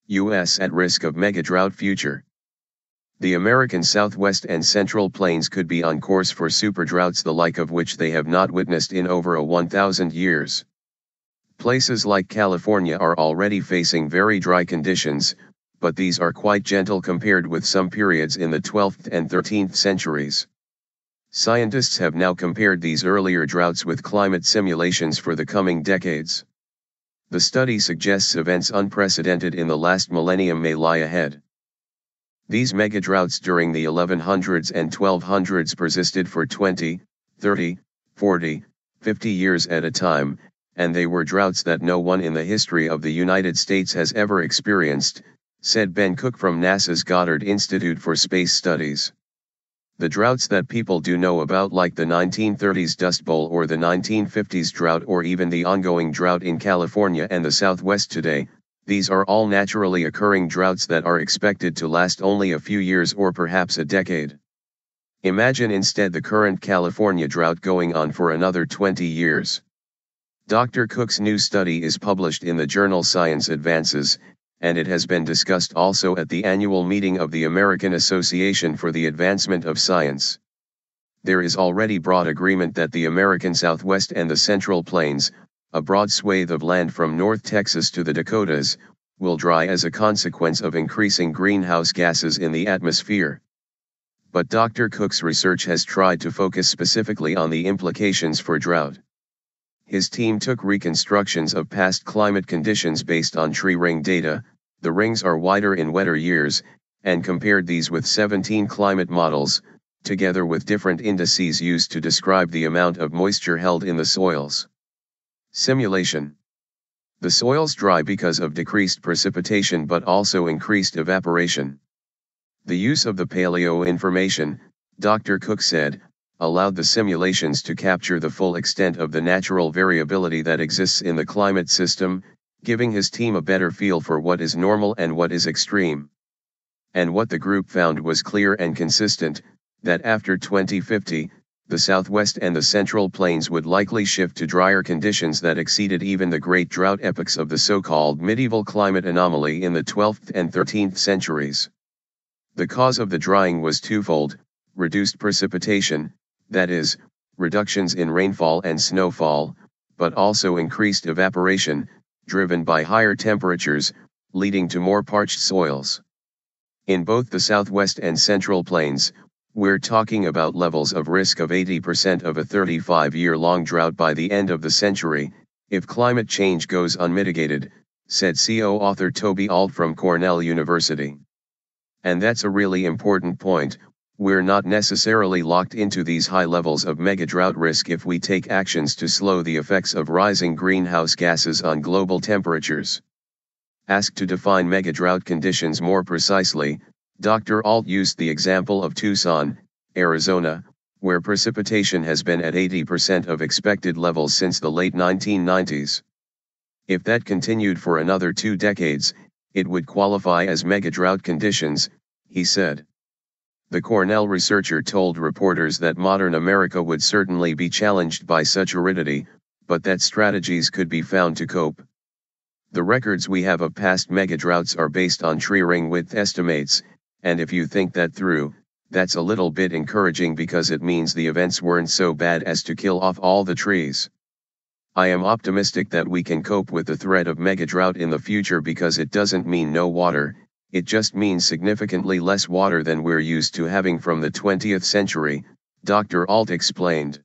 U.S. at risk of mega-drought future. The American Southwest and Central Plains could be on course for super-droughts the like of which they have not witnessed in over 1,000 years. Places like California are already facing very dry conditions, but these are quite gentle compared with some periods in the 12th and 13th centuries. Scientists have now compared these earlier droughts with climate simulations for the coming decades. The study suggests events unprecedented in the last millennium may lie ahead. These mega-droughts during the 1100s and 1200s persisted for 20, 30, 40, 50 years at a time, and they were droughts that no one in the history of the United States has ever experienced, said Ben Cook from NASA's Goddard Institute for Space Studies. The droughts that people do know about, like the 1930s Dust Bowl or the 1950s drought or even the ongoing drought in California and the Southwest today, these are all naturally occurring droughts that are expected to last only a few years or perhaps a decade. Imagine instead the current California drought going on for another 20 years. Dr. Cook's new study is published in the journal Science Advances, and it has been discussed also at the annual meeting of the American Association for the Advancement of Science. There is already broad agreement that the American Southwest and the Central Plains, a broad swathe of land from North Texas to the Dakotas, will dry as a consequence of increasing greenhouse gases in the atmosphere. But Dr. Cook's research has tried to focus specifically on the implications for drought. His team took reconstructions of past climate conditions based on tree ring data, the rings are wider in wetter years, and compared these with 17 climate models, together with different indices used to describe the amount of moisture held in the soils. Simulation. The soils dry because of decreased precipitation but also increased evaporation. The use of the paleo information, Dr. Cook said, allowed the simulations to capture the full extent of the natural variability that exists in the climate system, giving his team a better feel for what is normal and what is extreme. And what the group found was clear and consistent, that after 2050, the Southwest and the Central Plains would likely shift to drier conditions that exceeded even the great drought epochs of the so-called medieval climate anomaly in the 12th and 13th centuries. The cause of the drying was twofold: reduced precipitation, that is, reductions in rainfall and snowfall, but also increased evaporation, driven by higher temperatures, leading to more parched soils. In both the Southwest and Central Plains, we're talking about levels of risk of 80% of a 35-year-long drought by the end of the century, if climate change goes unmitigated, said CO author Toby Alt from Cornell University. And that's a really important point. We're not necessarily locked into these high levels of mega-drought risk if we take actions to slow the effects of rising greenhouse gases on global temperatures. Asked to define mega-drought conditions more precisely, Dr. Alt used the example of Tucson, Arizona, where precipitation has been at 80% of expected levels since the late 1990s. If that continued for another 2 decades, it would qualify as mega-drought conditions, he said. The Cornell researcher told reporters that modern America would certainly be challenged by such aridity, but that strategies could be found to cope. The records we have of past mega-droughts are based on tree ring width estimates, and if you think that through, that's a little bit encouraging because it means the events weren't so bad as to kill off all the trees. I am optimistic that we can cope with the threat of mega-drought in the future because it doesn't mean no water. It just means significantly less water than we're used to having from the 20th century, Dr. Alt explained.